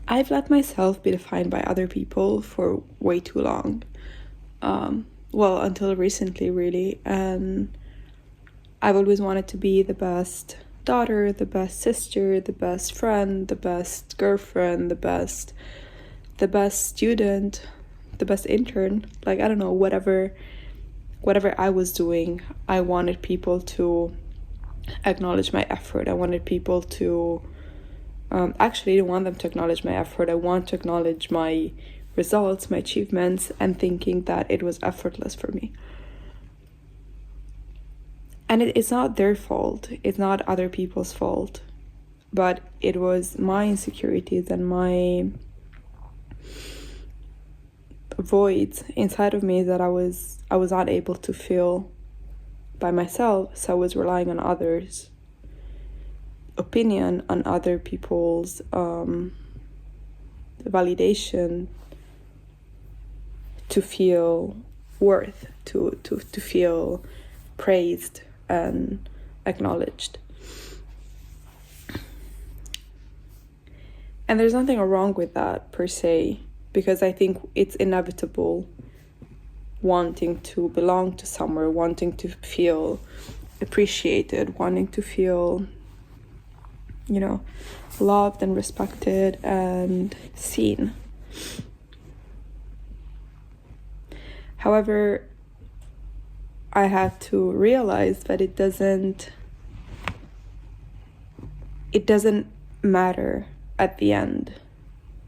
I've let myself be defined by other people for way too long. Well, until recently, really. And I've always wanted to be the best daughter, the best sister, the best friend, the best girlfriend, the best student, the best intern. Like, I don't know, whatever I was doing, I wanted people to acknowledge my effort. I wanted people to actually, I didn't want them to acknowledge my effort. I want to acknowledge my results, my achievements, and thinking that it was effortless for me. And it's not their fault. It's not other people's fault. But it was my insecurities and my voids inside of me that I was not able to fill by myself. So I was relying on others' opinion, on other people's validation to feel worth, to feel praised and acknowledged. And there's nothing wrong with that per se, because I think it's inevitable wanting to belong to somewhere, wanting to feel appreciated, wanting to feel, loved and respected and seen. However, I had to realize that it doesn't matter at the end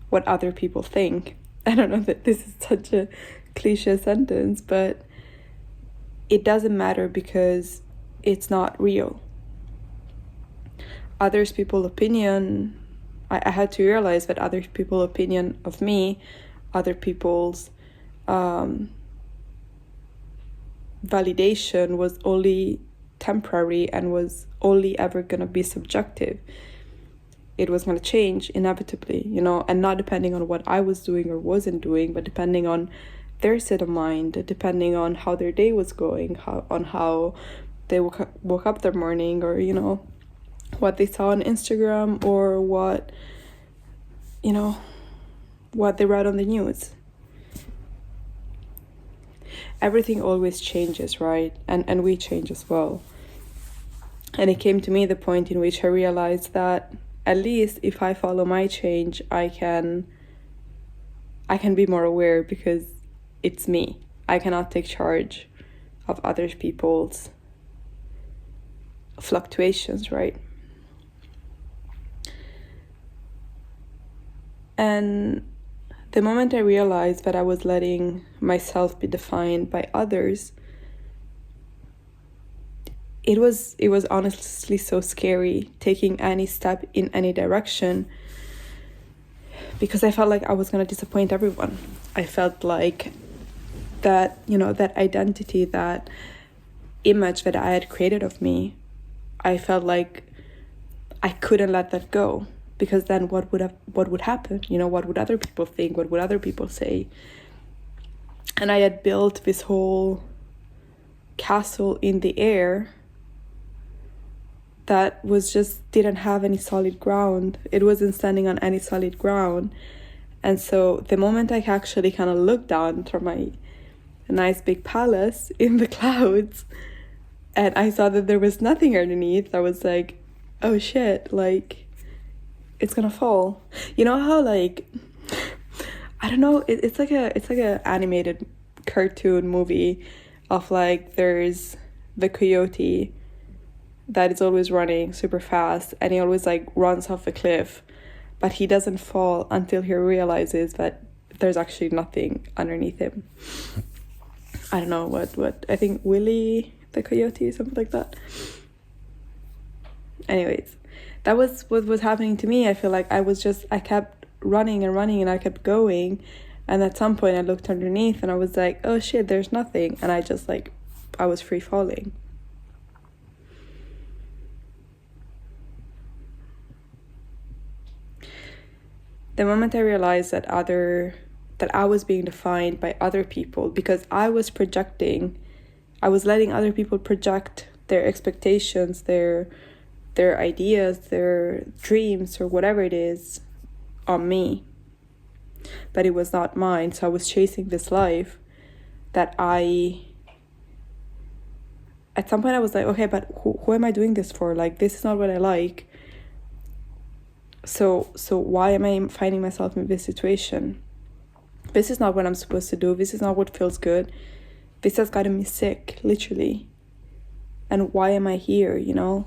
what other people think. I don't know that this is such a cliche sentence, but it doesn't matter because it's not real. Others people's opinion, I had to realize that other people's opinion of me, other people's validation was only temporary and was only ever going to be subjective. It was going to change inevitably, and not depending on what I was doing or wasn't doing, but depending on their state of mind, depending on how their day was going, how they woke up their morning, or, what they saw on Instagram, or what they read on the news. Everything always changes, right? And we change as well. And it came to me the point in which I realized that at least if I follow my change, I can be more aware, because it's me. I cannot take charge of other people's fluctuations, right? And the moment I realized that I was letting myself be defined by others, it was honestly so scary taking any step in any direction, because I felt like I was going to disappoint everyone. I felt like that, that identity, that image that I had created of me, I felt like I couldn't let that go, because then what would happen? What would other people think? What would other people say? And I had built this whole castle in the air that didn't have any solid ground. It wasn't standing on any solid ground. And so the moment I actually kind of looked down from my nice big palace in the clouds, and I saw that there was nothing underneath, I was like, oh shit, like, it's gonna fall. You know how, like, I don't know, it's like a animated cartoon movie of, like, there's the coyote that is always running super fast, and he always, like, runs off a cliff, but he doesn't fall until he realizes that there's actually nothing underneath him. I don't know what I think Willie the coyote, something like that. Anyways, that was what was happening to me. I feel like I kept running and running, and I kept going, and at some point I looked underneath and I was like, oh shit, there's nothing, and I was free falling. The moment I realized that I was being defined by other people, because I was letting other people project their expectations, their ideas, their dreams, or whatever it is, on me, but it was not mine. So I was chasing this life that at some point I was like, okay, but who am I doing this for? Like, this is not what I like. So why am I finding myself in this situation? This is not what I'm supposed to do. This is not what feels good. This has gotten me sick, literally. And why am I here, you know?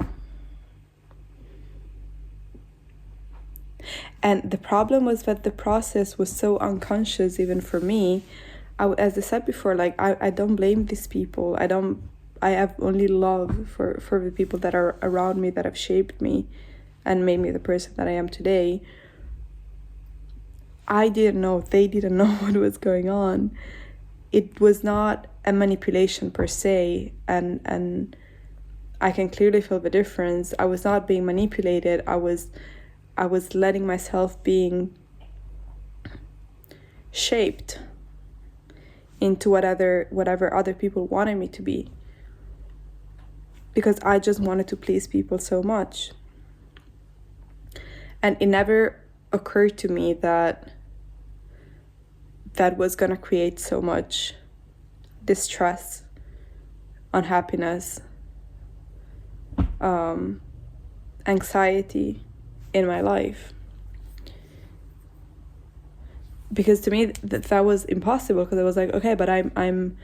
And the problem was that the process was so unconscious, even for me. As I said before, like, I don't blame these people. I have only love for the people that are around me, that have shaped me and made me the person that I am today. I didn't know, they didn't know what was going on. It was not a manipulation per se, and I can clearly feel the difference. I was not being manipulated. I was letting myself being shaped into whatever other people wanted me to be, because I just wanted to please people so much. And it never occurred to me that was going to create so much distress, unhappiness, anxiety in my life. Because to me that was impossible, because I was like, okay, but I'm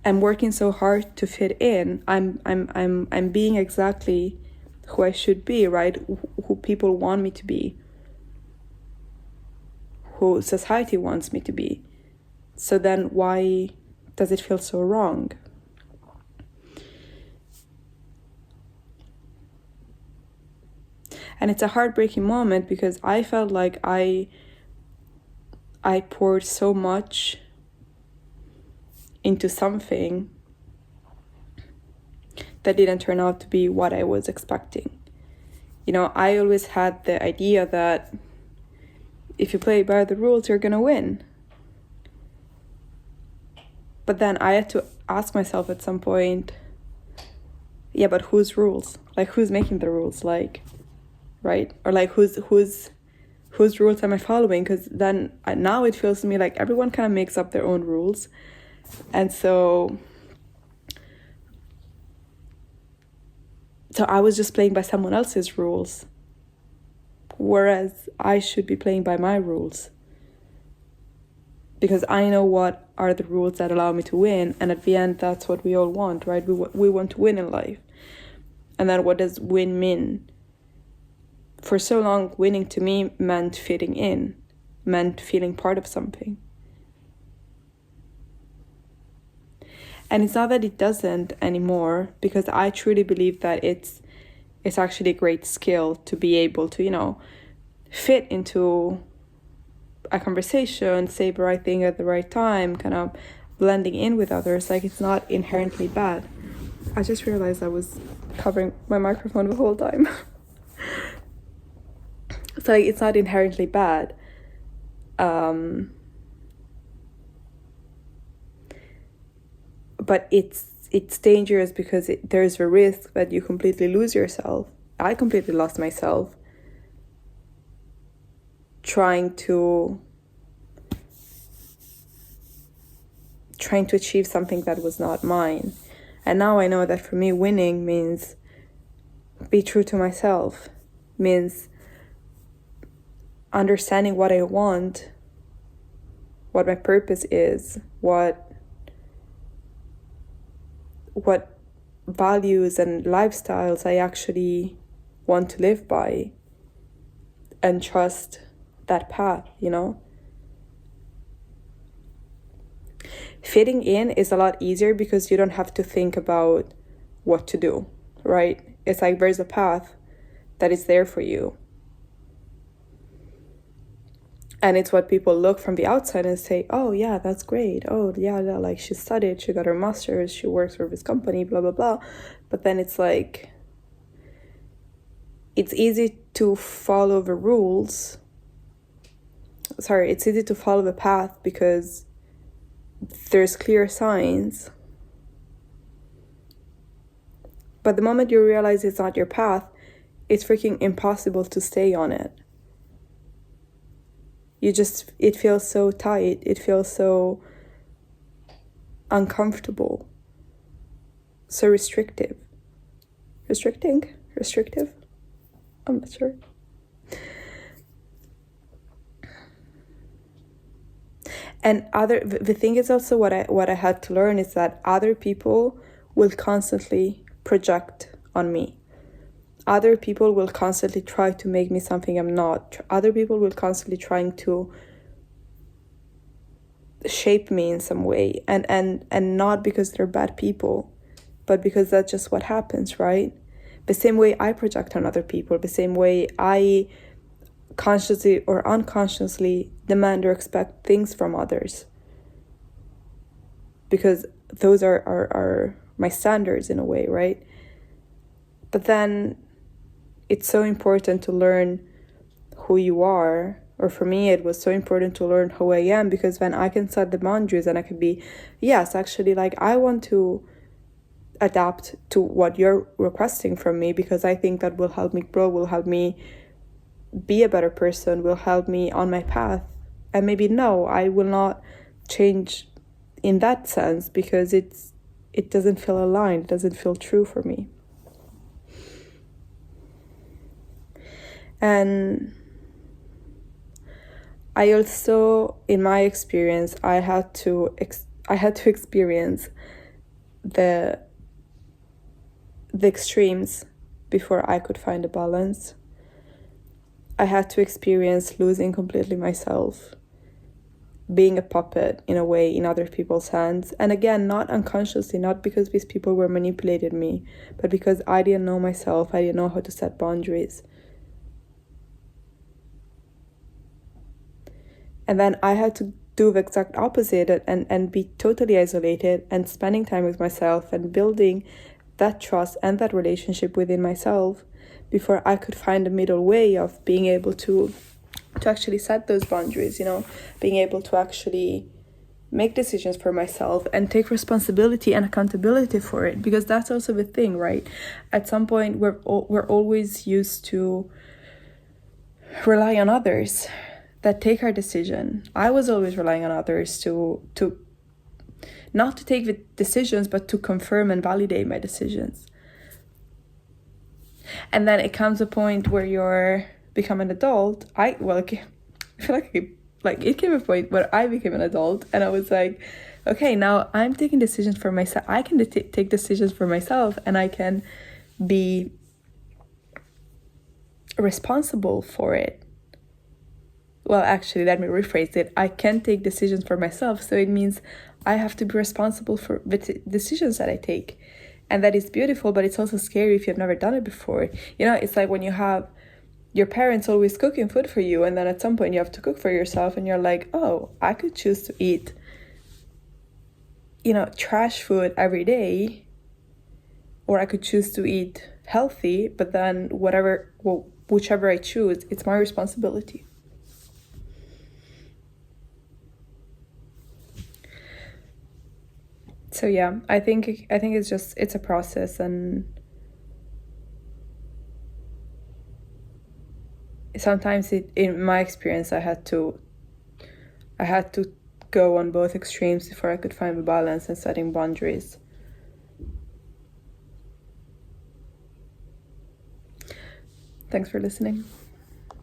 working so hard to fit in. I'm being exactly who I should be, right? Who people want me to be, who society wants me to be. So then why does it feel so wrong? And it's a heartbreaking moment, because I felt like I poured so much into something that didn't turn out to be what I was expecting. You know, I always had the idea that if you play by the rules, you're gonna win. But then I had to ask myself at some point, yeah, but whose rules? Like, who's making the rules? Like, right? Or like, whose rules am I following? Because then now it feels to me like everyone kind of makes up their own rules. And so I was just playing by someone else's rules, whereas I should be playing by my rules, because I know what are the rules that allow me to win. And at the end, that's what we all want, right? We want to win in life. And then what does win mean? For so long, winning to me meant fitting in, meant feeling part of something. And it's not that it doesn't anymore, because I truly believe that it's actually a great skill to be able to, you know, fit into a conversation, say the right thing at the right time, kind of blending in with others. Like, it's not inherently bad. I just realized I was covering my microphone the whole time. So like, it's not inherently bad. But it's dangerous, because there's a risk that you completely lose yourself. I completely lost myself trying to achieve something that was not mine. And now I know that for me, winning means be true to myself, means understanding what I want, what my purpose is, what values and lifestyles I actually want to live by, and trust that path, you know? Fitting in is a lot easier because you don't have to think about what to do, right? It's like there's a path that is there for you. And it's what people look from the outside and say, oh yeah, that's great. Oh yeah, like she studied, she got her master's, she works for this company, blah, blah, blah. But then it's like, it's easy to follow the rules. It's easy to follow the path because there's clear signs. But the moment you realize it's not your path, it's freaking impossible to stay on it. it feels so tight, it feels so uncomfortable, so restrictive. Restrictive? I'm not sure. And the thing is also what I had to learn is that other people will constantly project on me. Other people will constantly try to make me something I'm not. Other people will constantly trying to shape me in some way, and not because they're bad people, but because that's just what happens, right? The same way I project on other people, the same way I consciously or unconsciously demand or expect things from others, because those are my standards in a way, right? But then it's so important to learn who you are, or for me it was so important to learn who I am, because then I can set the boundaries and I can be, yes, actually, like, I want to adapt to what you're requesting from me, because I think that will help me grow, will help me be a better person, will help me on my path. And maybe no, I will not change in that sense, because it doesn't feel aligned, it doesn't feel true for me. And I also, in my experience, I had to experience the extremes before I could find a balance. I had to experience losing completely myself, being a puppet in a way in other people's hands. And again, not unconsciously, not because these people were manipulating me, but because I didn't know myself, I didn't know how to set boundaries. And then I had to do the exact opposite and be totally isolated, and spending time with myself and building that trust and that relationship within myself before I could find a middle way of being able to actually set those boundaries, being able to actually make decisions for myself and take responsibility and accountability for it. Because that's also the thing, right? At some point, we're always used to rely on others that take our decision. I was always relying on others to not to take the decisions, but to confirm and validate my decisions. And then it comes a point where you're become an adult. I feel like it came a point where I became an adult, and I was like, okay, now I'm taking decisions for myself. I can take decisions for myself, and I can be responsible for it. Well, actually, let me rephrase it. I can take decisions for myself, so it means I have to be responsible for the decisions that I take. And that is beautiful, but it's also scary if you've never done it before. It's like when you have your parents always cooking food for you, and then at some point you have to cook for yourself, and you're like, oh, I could choose to eat, trash food every day, or I could choose to eat healthy, but then whichever I choose, it's my responsibility. So yeah, I think it's a process, and sometimes in my experience, I had to go on both extremes before I could find the balance and setting boundaries. Thanks for listening.